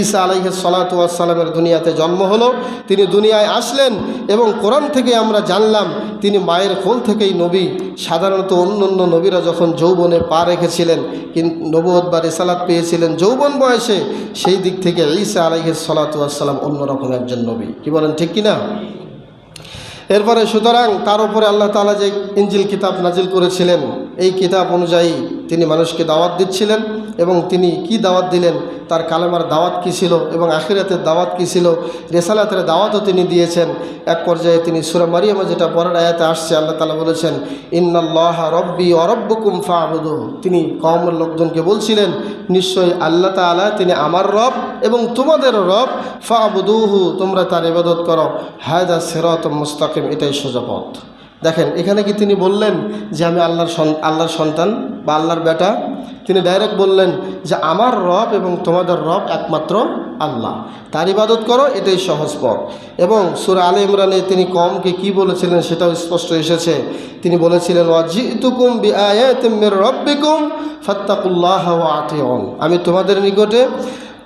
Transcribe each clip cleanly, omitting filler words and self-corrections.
ঈসা আলাইহিস সালাতু ওয়াস সালামের দুনিয়াতে জন্ম হলো, তিনি দুনিয়ায় আসলেন এবং কোরআন থেকে আমরা জানলাম তিনি মায়ের কোল থেকেই নবী। সাধারণত অন্য নবীরা যখন যৌবনে পা রেখেছিলেন, কিন্তু নবুয়ত বা রিসালাত পেয়েছিলেন যৌবন বয়সে, সেই দিক থেকে ঈসা আলাইহিস সালাতু ওয়াস সালাম অন্যরকম একজন নবী। কি বলেন, ঠিক কিনা? এরপরে সুতরাং তার উপরে আল্লাহ তাআলা যে ইনজিল কিতাব নাজিল করেছিলেন, এই কিতাব অনুযায়ী তিনি মানুষকে দাওয়াত দিচ্ছিলেন। এবং তিনি কি দাওয়াত দিলেন, তার কালেমার দাওয়াত কী ছিল এবং আখিরাতের দাওয়াত কী ছিল, রিসালাতের দাওয়াতও তিনি দিয়েছেন। এক পর্যায়ে তিনি সূরা মারিয়ামে যেটা পরের আয়াতে আসছে, আল্লাহ তাআলা বলেছেন ইন্নাল্লাহা রব্বি ওয়া রব্বুকুম ফা'বুদুহু। তিনি কওমের লোকজনকে বলছিলেন নিশ্চয়ই আল্লাহ তাআলা তিনি আমার রব এবং তোমাদের রব, ফা'বুদুহু তোমরা তার ইবাদত করো, হাযা সিরাতুম মুস্তাকিম এটাই সোজা পথ। দেখেন এখানে কি তিনি বললেন যে আমি আল্লাহর সন্তান বা আল্লাহর বেটা? তিনি ডাইরেক্ট বললেন যে আমার রব এবং তোমাদের রব একমাত্র আল্লাহ, তার ইবাদত করো, এটাই সহজ পথ। এবং সূরা আলে ইমরানে তিনি কওমকে কি বলেছিলেন সেটাও স্পষ্ট এসেছে। তিনি বলেছিলেন ওয়াজিতুকুম বিআয়াতিম মির রাব্বিকুম ফাত্তাকুল্লাহা ওয়া আতিউন। আমি তোমাদের নিকটে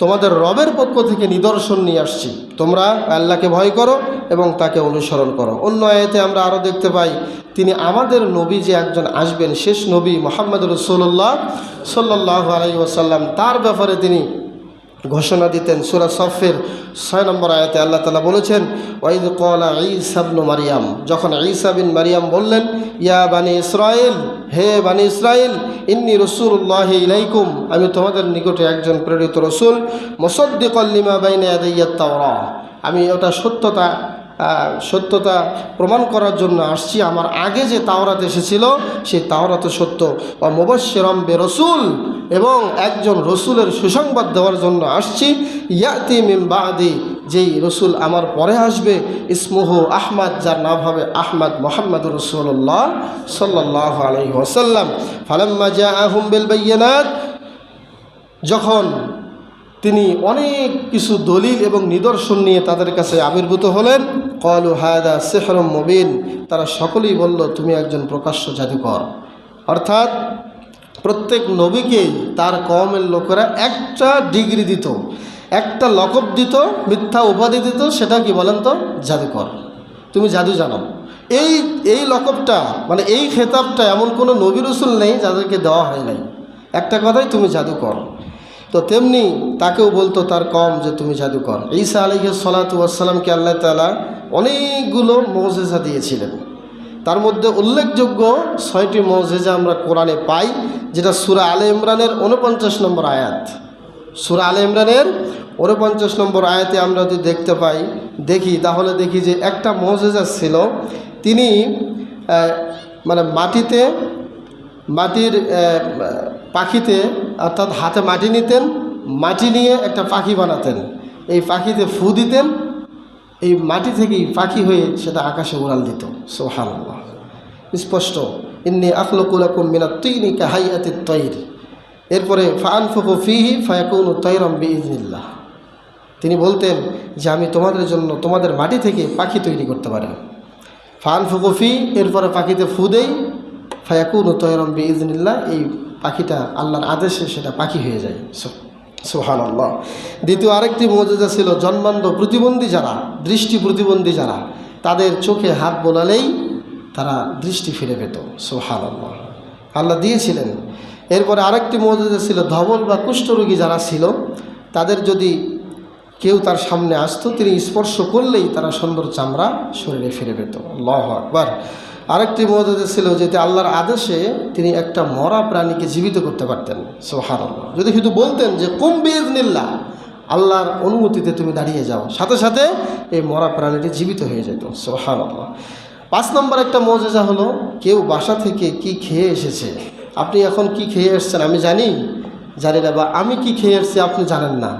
তোমাদের রবের পক্ষ থেকে নিদর্শন নিয়ে আসছি, তোমরা আল্লাহকে ভয় করো এবং তাকে অনুসরণ করো। অন্য আয়াতে আমরা আরও দেখতে পাই তিনি আমাদের নবী যে একজন আসবেন, শেষ নবী মুহাম্মদ রাসূলুল্লাহ সাল্লাল্লাহু আলাইহি ওয়াসাল্লাম, তার ব্যাপারে তিনি ঘোষণা দিতেন। সূরা সফের 6 নম্বর আয়াতে আল্লাহ তাআলা বলেছেন ওয়াইদ ক্বালা ঈসা ইবনে মারইয়াম, যখন ঈসা বিন মারইয়াম বললেন ইয়া বানি ইসরাঈল, হে বানি ইসরাঈল, ইন্নী রাসূলুল্লাহি ইলাইকুম, আমি তোমাদের নিকটে একজন প্রেরিত রাসূল, মুসাদ্দিকাল লিমা বাইনা ইয়াদাইয়াত তাওরাহ, আমি ওটা সত্যতা প্রমাণ করার জন্য আসছি, আমার আগে যে তাওরাত এসেছিল সেই তাওরাত সত্য, ও মুবাশশিরাম বিরাসূল, এবং একজন রসুলের সুসংবাদ দেওয়ার জন্য আসছি, ইয়াতি মিন বাদি, যেই রসুল আমার পরে আসবে, ইসমুহু আহমদ, যার নাম হবে আহমদ, মুহাম্মদুর রাসূলুল্লাহ সাল্লাল্লাহু আলাইহি ওয়াসাল্লাম। ফালাম্মা জাআহুম বিল বায়িনাত, যখন তিনি অনেক কিছু দলিল এবং নিদর্শন নিয়ে তাদের কাছে আবির্ভূত হলেন, ক্বালু হাযা সিহরুম মুবিন, তারা সকলেই বলল তুমি একজন প্রকাশ্য জাদুকর। অর্থাৎ প্রত্যেক নবীকেই তার কওমের লোকেরা একটা ডিগ্রি দিত, একটা লকব দিত, মিথ্যা উপাধি দিত, সেটা কি বলেন তো? জাদুকর, তুমি জাদু জানো। এই লকবটা মানে এই খেতাবটা এমন কোনো নবী রাসূল নেই যাদেরকে দেওয়া হয় নাই। একটা কথাই, তুমি জাদুকর। তো তেমনি তাকেও বলতো তার কওম যে তুমি জাদুকর। ঈসা আলাইহিস সালাতু ওয়াস সালামকে আল্লাহ তাআলা অনেকগুলো মুজিজা দিয়েছিলেন। তার মধ্যে উল্লেখযোগ্য 6টি মুজিজা আমরা কোরআনে পাই, যেটা সূরা আলে ইমরানের 49 নম্বর আয়াত। সূরা আলে ইমরানের 49 নম্বর আয়াতে আমরা যদি দেখি তাহলে দেখি যে একটা মুজিজা ছিল, তিনি মানে মাটির পাখিতে, অর্থাৎ হাতে মাটি নিতেন, মাটি নিয়ে একটা পাখি বানাতেন, এই পাখিতে ফু দিতেন, এই মাটি থেকেই পাখি হয়ে সেটা আকাশে উড়াল দিত। সুবহানাল্লাহ, স্পষ্ট। ইন্নী আখলুকু লাকুম মিনাত তিনি কাহাইয়াতিত তাইর। এরপরে ফাআনফুকু ফীহি ফায়াকুনু তায়রাম বিইজনিল্লাহ। তিনি বলতেন যে আমি তোমাদের জন্য তোমাদের মাটি থেকে পাখি তৈরি করতে পারি। ফাআনফুকু ফী, এরপরে পাখিতে ফু দেই, ফায়াকুনু তায়রাম বিইজনিল্লাহ, এই পাখিটা আল্লাহর আদেশে সেটা পাখি হয়ে যায়। সুবহানাল্লাহ। দ্বিতীয় আরেকটি মুজিজা ছিল, জন্মান্ধ প্রতিবন্ধী যারা, দৃষ্টি প্রতিবন্ধী যারা, তাদের চোখে হাত বোলালেই তারা দৃষ্টি ফিরে পেত। সুবহানাল্লাহ, আল্লাহ দিয়েছিলেন। এরপরে আরেকটি মুজিজা ছিল, ধবল বা কুষ্ঠরোগী যারা ছিল, তাদের যদি কেউ তার সামনে আসতো, তিনি স্পর্শ করলেই তারা সুন্দর চামড়া শরীরে ফিরে পেত। আল্লাহু আকবার। আরেকটি মুজিজা ছিল যেটা আল্লাহর আদেশে তিনি একটা মরা প্রাণীকে জীবিত করতে পারতেন। সুবহানাল্লাহ। যদি শুধু বলতেন যে কুম বিইজনিল্লাহ, আল্লাহর অনুমতিতে তুমি দাঁড়িয়ে যাও, সাথে সাথে এই মরা প্রাণীটি জীবিত হয়ে যেত। সুবহানাল্লাহ। 5 নম্বর একটা মুজিজা হলো, কেউ বাসা থেকে কি খেয়ে এসেছে, আপনি এখন কি খেয়ে এসেছেন আমি জানি না, বা আমি কি খেয়ে এসেছি আপনি জানেন না,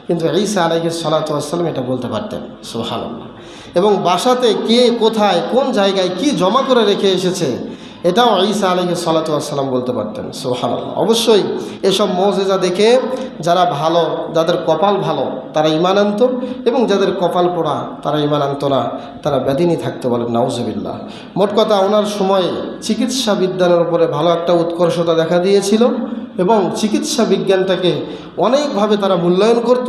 কিন্তু ঈসা আলাইহিস সালাতু ওয়াস সালাম এটা বলতে পারতেন। সুবহানাল্লাহ। এবং বাসাতে কে কোথায় কোন জায়গায় কি জমা করে রেখে এসেছে, এটাও ঈসা আলাইহিস সালাতু ওয়াস সালাম বলতে পারতেন। সুবহানাল্লাহ। অবশ্যই এসব মুজিজা দেখে যারা ভালো, যাদের কপাল ভালো তারা ঈমান আনত, এবং যাদের কপাল পোড়া তারা ঈমান আনত না, তারা বেদিনী থাকতে বলেন নাউজুবিল্লাহ। মোট কথা, ওনার সময়ে চিকিৎসা বিজ্ঞানের উপরে ভালো একটা উৎকর্ষতা দেখা দিয়েছিল, এবং চিকিৎসা বিজ্ঞানটাকে অনেকভাবে তারা মূল্যায়ন করত।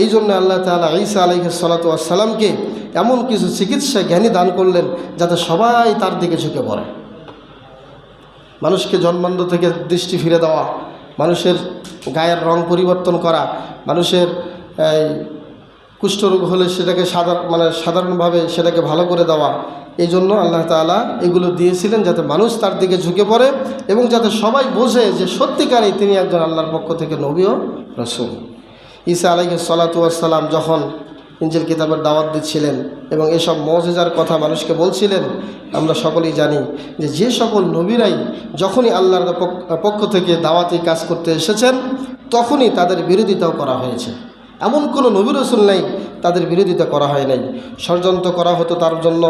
এই জন্য আল্লাহ তাআলা ঈসা আলাইহিস সালাতু ওয়াস সালামকে এমন কিছু চিকিৎসা জ্ঞানী দান করলেন যাতে সবাই তার দিকে ঝুঁকে পড়ে। মানুষকে জন্মান্ধ থেকে দৃষ্টি ফিরে দেওয়া, মানুষের গায়ের রং পরিবর্তন করা, মানুষের কুষ্ঠরোগ হলে সেটাকে সাধারণভাবে সেটাকে ভালো করে দেওয়া, এই জন্য আল্লাহ তাআলা এগুলো দিয়েছিলেন যাতে মানুষ তার দিকে ঝুঁকে পড়ে এবং যাতে সবাই বোঝে যে সত্যিকারেই তিনি একজন আল্লাহর পক্ষ থেকে নবী ও রাসূল। ঈসা আলাইহিস সালাতু ওয়াস সালাম যখন ইনজিল কিতাবের দাওয়াত দিচ্ছিলেন এবং এসব মুজিজার কথা মানুষকে বলছিলেন, আমরা সকলেই জানি যে সকল নবীরাই যখনই আল্লাহর পক্ষ থেকে দাওয়াতি কাজ করতে এসেছেন তখনই তাদের বিরোধিতাও করা হয়েছে। এমন কোনো নবী রাসূল নেই তাদের বিরোধিতা করা হয় নাই, ষড়যন্ত্র করা হতো তার জন্য।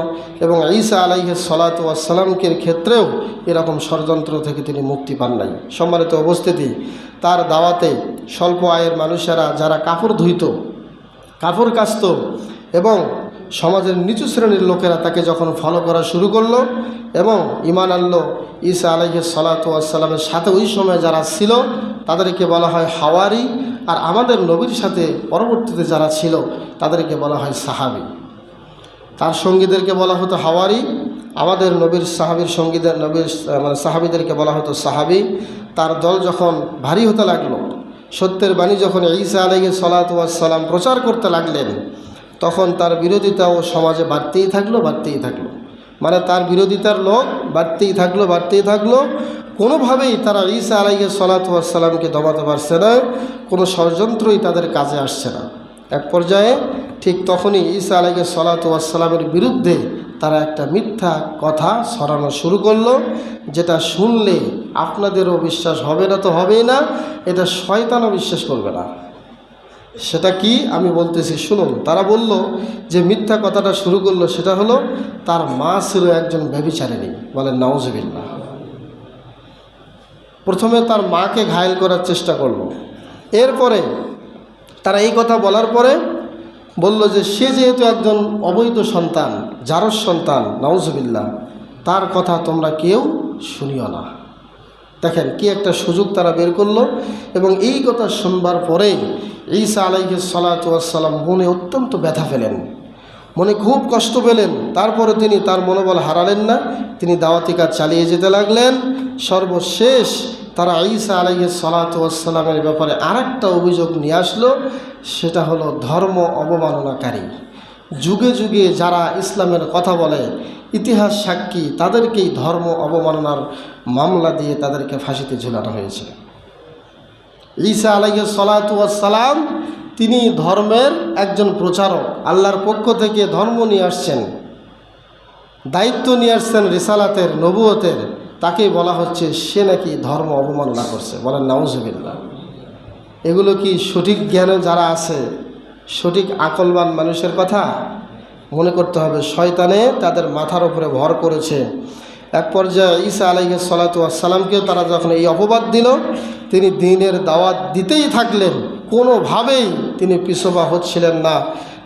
এবং ঈসা আলাইহিস সালাতু ওয়াস সালামের ক্ষেত্রেও এরকম ষড়যন্ত্র থেকে তিনি মুক্তি পান নাই। সম্মানিত উপস্থিতি, তার দাওয়াতে স্বল্প আয়ের মানুষেরা যারা কাপড় ধুইত, কাপড় কাচত এবং সমাজের নিচু শ্রেণীর লোকেরা তাকে যখন ফলো করা শুরু করলো এবং ঈমান আনলো ঈসা আলাইহিস সালাতু ওয়াস সালামের সাথে ওই সময় যারা ছিল তাদেরকে বলা হয় হাওয়ারি, আর আমাদের নবীর সাথে পরবর্তীতে যারা ছিল তাদেরকে বলা হয় সাহাবী। তার সঙ্গীদেরকে বলা হতো হাওয়ারি, আমাদের নবীর সাহাবীদেরকে বলা হতো সাহাবী। তার দল যখন ভারী হতে লাগলো, সত্যের বাণী যখন ঈসা আলাইহিস সালাতু ওয়াস সালাম প্রচার করতে লাগলেন, তখন তার বিরোধিতাও সমাজে বাড়তেই থাকলো। মানে তার বিরোধিতার লোক বাড়তেই থাকলো। কোনোভাবেই তারা ঈসা আলাইহিস সালাতু ওয়াস সালামকে দমাতে পারছে না, কোনো ষড়যন্ত্রই তাদের কাজে আসছে না। এক পর্যায়ে ঠিক তখনই ঈসা আলাইহিস সালাতু ওয়াস সালামের বিরুদ্ধে তারা একটা মিথ্যা কথা ছড়ানো শুরু করলো, যেটা শুনলে আপনাদেরও বিশ্বাস হবে না তো হবেই না, এটা শয়তানও বিশ্বাস করবে না। সেটা কি আমি বলতেছি শুনুন। তারা বলল যে মিথ্যা কথাটা শুরু করলো সেটা হলো তার মা ছিল একজন ব্যভিচারিণী। বলেন নাউজুবিল্লাহ। প্রথমে তার মাকে ঘায়েল করার চেষ্টা করলো, এরপরে তারা এই কথা বলার পরে বলল যে সে যেহেতু একজন অবৈধ সন্তান, জারজ সন্তান, নাউজুবিল্লাহ, তার কথা তোমরা কেউ শুনিও না। দেখেন কি একটা সুযোগ তারা বের করলো। এবং এই কথা শুনবার পরে ঈসা আলাইহিস সালাতু ওয়াস সালাম মনে অত্যন্ত ব্যথা পেলেন, মনে খুব কষ্ট পেলেন। তারপরে তিনি তার মনোবল হারালেন না, তিনি দাওয়াতি কাজ চালিয়ে যেতে লাগলেন। সর্বশেষ তারা ঈসা আলাইহিস সালাতু ওয়াস সালামের ব্যাপারে আরেকটা অভিযোগ নিয়ে আসলো, সেটা হলো ধর্ম অবমাননাকারী। যুগে যুগে যারা ইসলামের কথা বলে, ইতিহাস সাক্ষী, তাদেরকেই ধর্ম অবমাননার মামলা দিয়ে তাদেরকে ফাঁসিতে ঝুলানো হয়েছে। ঈসা আলাইহিস সালাতু ওয়াস সালাম তিনি ধর্মের একজন প্রচারক, আল্লাহর পক্ষ থেকে ধর্ম নিয়ে আসছেন, দায়িত্ব নিয়ে আসছেন রিসালাতের, নবুয়তের। তাকেই বলা হচ্ছে সে নাকি ধর্ম অবমাননা করছে। বলেন নাউজুবিল্লাহ। এগুলো কি সঠিক জ্ঞানে যারা আছে, সঠিক আকলবান মানুষের কথা? মনে করতে হবে শয়তানে তাদের মাথার উপরে ভর করেছে। এক পর্যায়ে ঈসা আলাইহিস সালাতু ওয়াস সালামকেও তারা যখন এই অপবাদ দিল, তিনি দ্বীনের দাওয়াত দিতেই থাকলেন, কোনোভাবেই তিনি পিছপা হচ্ছিলেন না।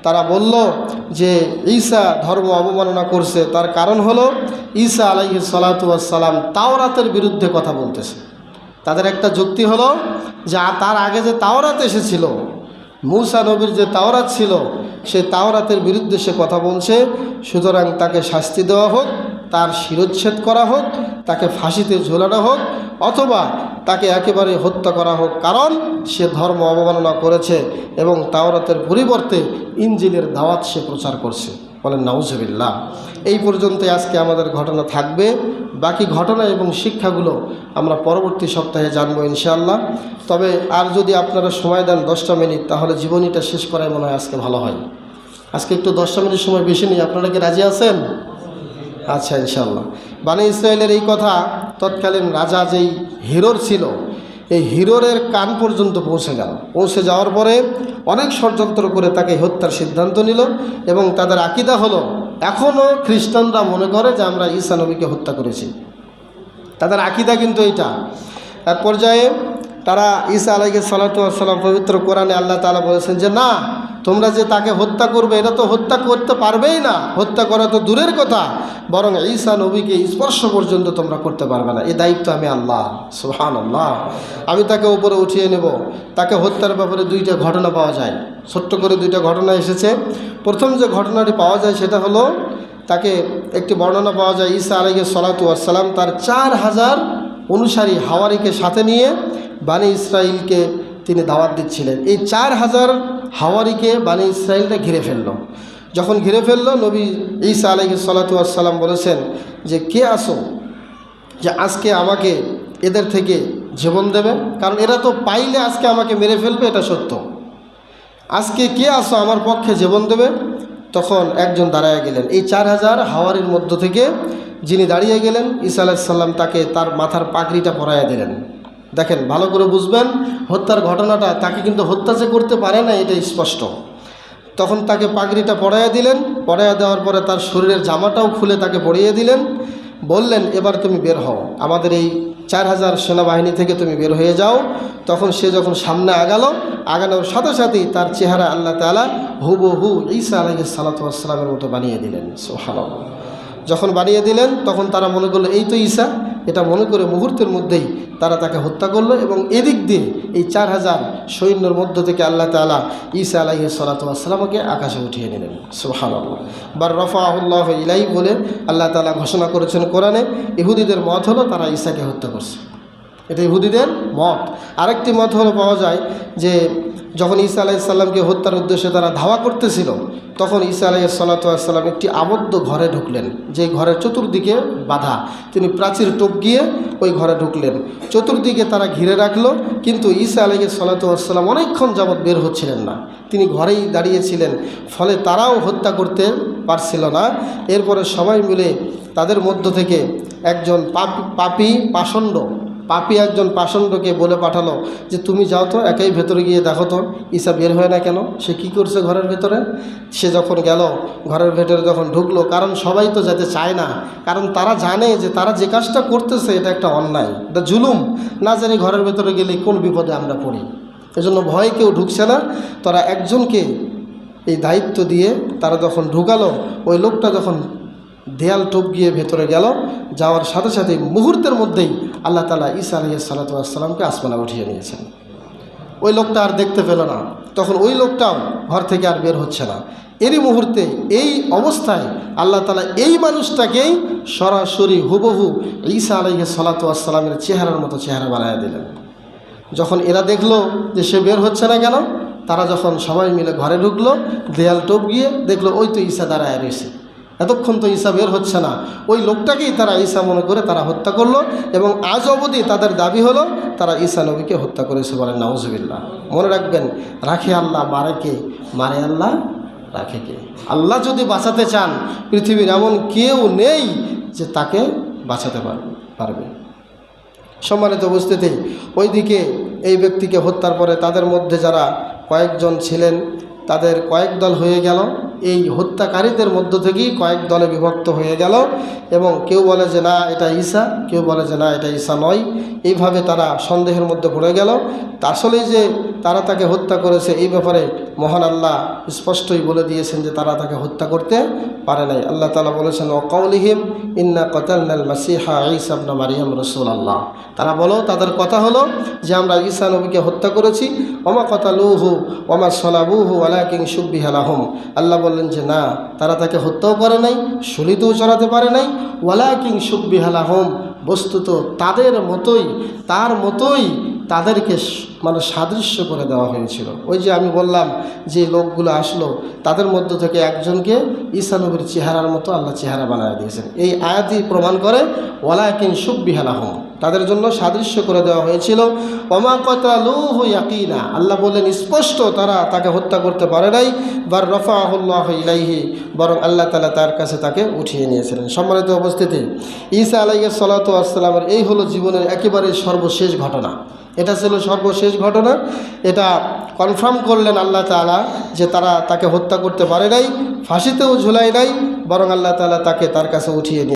তারা বলল যে ঈসা ধর্ম অবমাননা করছে, তার কারণ হলো ঈসা আলাইহিস সালাতু ওয়াস সালাম তাওরাতের বিরুদ্ধে কথা বলতেছে। তাদের একটা যুক্তি হলো যে তার আগে যে তাওরাত এসেছিল, মূসা নবীর যে তাওরাত ছিল, সেই তাওরাতের বিরুদ্ধে সে কথা বলছে, সুতরাং তাকে শাস্তি দেওয়া হোক, তার শিরচ্ছেদ করা হোক, তাকে ফাঁসিতে ঝোলানো হোক, অথবা তাকে একেবারে হত্যা করা হোক, কারণ সে ধর্ম অবমাননা করেছে এবং তাওরাতের পরিবর্তে ইনজিলের দাওয়াত সে প্রচার করছে। বলেন নাউজুবিল্লাহ। এই পর্যন্ত আজকে আমাদের ঘটনা থাকবে। বাকি ঘটনা এবং শিক্ষাগুলো আমরা পরবর্তী সপ্তাহে জানবো ইনশাআল্লাহ। তবে আর যদি আপনারা সময় দেন 10টা মিনিট, তাহলে জীবনীটা শেষ করাই মনে হয় আজকে ভালো হয়। আজকে একটু 10টা মিনিট সময় বেশি নেই, আপনারা কি রাজি আছেন? আচ্ছা ইনশাআল্লাহ। বনী ইসরায়েলের এই কথা তৎকালীন রাজা যেই হিরোর ছিল, এই হিরোরের কান পর্যন্ত পৌঁছে যাওয়ার পরে অনেক ষড়যন্ত্র করে তাকে হত্যার সিদ্ধান্ত নিল। এবং তাদের আকীদা হলো, এখনও খ্রিস্টানরা মনে করে যে আমরা ঈসা নবীকে হত্যা করেছি, তাদের আকীদা কিন্তু এইটা। এক পর্যায়ে তারা ঈসা আলাইহিস সালাতু ওয়াস সালাম পবিত্র কোরআনে আল্লাহ তাআলা বলেছেন যে না, তোমরা যে তাকে হত্যা করবে এটা তো হত্যা করতে পারবেই না, হত্যা করা তো দূরের কথা, বরং ঈসা নবীকে স্পর্শ পর্যন্ত তোমরা করতে পারবে না। এই দায়িত্ব আমি আল্লাহ, সুবহানাল্লাহ। আমি তাকে উপরে উঠিয়ে নেব। তাকে হত্যার ব্যাপারে দুইটা ঘটনা পাওয়া যায়, ছোট্ট করে দুইটা ঘটনা এসেছে। প্রথম যে ঘটনাটি পাওয়া যায় সেটা হলো, তাকে একটি বর্ণনা পাওয়া যায়, ঈসা আলাইহিস সালাতু ওয়াস সালাম তার 4000 অনুসারী হাওয়ারিকে সাথে নিয়ে বানি ইসরাইলকে তিনি দাওয়াত দিচ্ছিলেন। এই 4000 হাওয়ারিকে বানি ইসরাইলটা ঘিরে ফেলল। যখন ঘিরে ফেলল, নবী ঈসা আলাইহিস সালাতু ওয়াস সালাম বলেছেন যে, কে আসো যে আজকে আমাকে এদের থেকে জীবন দেবে? কারণ এরা তো পাইলে আজকে আমাকে মেরে ফেলবে, এটা সত্য। আজকে কে আসো আমার পক্ষে জীবন দেবে? তখন একজন দাঁড়ায় গেলেন। এই 4000 হাওয়ারির মধ্য থেকে যিনি দাঁড়িয়ে গেলেন, ঈসা আলাইহিস সালাম তাকে তার মাথার পাগড়িটা পরাইয়া দিলেন। দেখেন, ভালো করে বুঝবেন হত্যার ঘটনাটা। তাকে কিন্তু হত্যা যে করতে পারে না এটা স্পষ্ট। তখন তাকে পাগড়িটা পরাইয়া দিলেন। পরাইয়া দেওয়ার পরে তার শরীরের জামাটাও খুলে তাকে পরিয়ে দিলেন। বললেন, এবার তুমি বের হও, আমাদের এই 4000 সেনাবাহিনী থেকে তুমি বের হয়ে যাও। তখন সে যখন সামনে আগানোর সাথে সাথেই তার চেহারা আল্লাহ তাআলা হুবহু ঈসা আলাইহিস সালাতু ওয়াস সালামের মতো বানিয়ে দিলেন। সুবহানাল্লাহ। যখন বানিয়ে দিলেন তখন তারা মনে করলো এই তো ঈসা। এটা মনে করে মুহূর্তের মধ্যেই তারা তাকে হত্যা করলো এবং এদিক দিয়ে এই 4000 সৈন্যের মধ্য থেকে আল্লাহ তাআলা ঈসা আলাইহিস সালাতু ওয়াস সালামকে আকাশে উঠিয়ে নিলেন। সুবহানাল্লাহ। বার রাফাহুল্লাহু ইলাইহি বলে আল্লাহ তাআলা ঘোষণা করেছেন কোরআনে। ইহুদিদের মত হলো তারা ঈসাকে হত্যা করছে, এটা ইহুদিদের মত। আরেকটি মত হলো পাওয়া যায় যে যখন ঈসা আলাইহিস সালামকে হত্যার উদ্দেশ্যে তারা ধাওয়া করতেছিল, তখন ঈসা আলাইহিস সালাতু ওয়াস সালাম একটি আবদ্ধ ঘরে ঢুকলেন, যে ঘরের চতুর্দিকে বাধা। তিনি প্রাচীর টপকিয়ে ওই ঘরে ঢুকলেন। চতুর্দিকে তারা ঘিরে রাখলো, কিন্তু ঈসা আলাইহিস সালাতু ওয়াস সালাম অনেকক্ষণ যাবৎ বের হচ্ছিলেন না। তিনি ঘরেই দাঁড়িয়েছিলেন, ফলে তারাও হত্যা করতে পারছিল না। এরপরে সবাই মিলে তাদের মধ্য থেকে একজন পাপী একজন পাষণ্ডকে বলে পাঠালো যে, তুমি যাও তো, একাই ভেতরে গিয়ে দেখো তো ঈসা বের হয় না কেন, সে কি করছে ঘরের ভেতরে। সে যখন গেল, ঘরের ভেতরে যখন ঢুকলো, কারণ সবাই তো যেতে চায় না, কারণ তারা জানে যে তারা যে কাজটা করতেছে এটা একটা অন্যায়, এটা জুলুম। না জানি ঘরের ভেতরে গেলে কোন বিপদে আমরা পড়ি, এজন্য ভয় কেউ ঢুকছে না। তারা একজনকে এই দায়িত্ব দিয়ে তারা যখন ঢুকালো, ওই লোকটা যখন দেয়াল টোপ গিয়ে ভেতরে গেল, যাওয়ার সাথে সাথে মুহূর্তের মধ্যেই আল্লাহ তাআলা ঈসা আলাইহিস সালাতু ওয়াস সালামকে আসমানে উঠিয়ে নিয়েছেন। ওই লোকটা আর দেখতে পেল না, তখন ওই লোকটাও ঘর থেকে আর বের হচ্ছে না। এরই মুহূর্তে এই অবস্থায় আল্লাহ তাআলা এই মানুষটাকেই সরাসরি হুবহু ঈসা আলাইহিস সালাতু ওয়াস সালামের চেহারার মতো চেহারা বানিয়ে দিলেন। যখন এরা দেখলো যে সে বের হচ্ছে না কেন, তারা যখন সবাই মিলে ঘরে ঢুকলো, দেয়াল টোপ গিয়ে দেখলো ওই তো ঈসা দাঁড়ায় রয়েছে। এতক্ষণ তো ঈসা বের হচ্ছে না, ওই লোকটাকেই তারা ঈসা মনে করে তারা হত্যা করলো। এবং আজ অবধি তাদের দাবি হলো তারা ঈসা নবীকে হত্যা করেছে, বলেন নাউজুবিল্লাহ। মনে রাখবেন, রাখে আল্লাহ, মারে কে? মারে আল্লাহ, রাখে কে? আল্লাহ যদি বাঁচাতে চান, পৃথিবীর এমন কেউ নেই যে তাকে বাঁচাতে পারবে। সম্মানিত উপস্থিতি, ওইদিকে এই ব্যক্তিকে হত্যার পরে তাদের মধ্যে যারা কয়েকজন ছিলেন তাদের কয়েক দল হয়ে গেল। এই হত্যাকারীদের মধ্য থেকেই কয়েক দলে বিভক্ত হয়ে গেল এবং কেউ বলে যে না এটা ঈসা, কেউ বলে যে না এটা ঈসা নয়। এইভাবে তারা সন্দেহের মধ্যে পড়ে গেল। আসলেই যে তারা তাকে হত্যা করেছে এই ব্যাপারে মহান আল্লাহ স্পষ্টই বলে দিয়েছেন যে তারা তাকে হত্যা করতে পারে নাই। আল্লাহ তাআলা বলেছেন, ও কাউলিহিম ইন্না কাতালনাল মাসিহা ঈসা ইবনে মারইয়াম রাসূলুল্লাহ। তারা বলো, তাদের কথা হলো যে আমরা ঈসা নবীকে হত্যা করেছি। ওমা কাতালুহু ওমা সালাবুহু ওয়ালাকিন শুব্বিহা লাহুম। আল্লাহ বললেন যে না, তারা তাকে হত্যাও করে নাই, শরীরেও চড়াতে পারে নাই। ওয়ালাকিন শুব্বিহা লাহুম, বস্তুত তাদের মতোই, তার মতোই তাদেরকে মানে সাদৃশ্য করে দেওয়া হয়েছিল। ওই যে আমি বললাম যে লোকগুলো আসলো, তাদের মধ্য থেকে একজনকে ঈসা নবীর চেহারার মতো আল্লাহ চেহারা বানিয়ে দিয়েছেন। এই আয়াতই প্রমাণ করে ওয়ালাকিন শুব্বিহা লাহুম, তাদের জন্য সাদৃশ্য করে দেওয়া হয়েছিল। ওমা কাতালুহু ইয়াকিনা, আল্লাহ বললেন স্পষ্ট তারা তাকে হত্যা করতে পারে নাই। বার রাফাহুল্লাহু ইলাইহি, বরং আল্লাহ তাআলা তার কাছে তাকে উঠিয়ে নিয়েছিলেন। সম্মানিত উপস্থিতি, ঈসা আলাইহিস সালাতু ওয়াস সালামের এই হলো জীবনের একেবারে সর্বশেষ ঘটনা। এটা ছিল সর্বশেষ ঘটনা। এটা কনফার্ম করলেন আল্লাহ তাআলা যে তারা তাকে হত্যা করতে পারে নাই, ফাঁসিতেও ঝুলাই নাই, বরং আল্লাহ তাআলা তাকে তার কাছে উঠিয়ে নিয়ে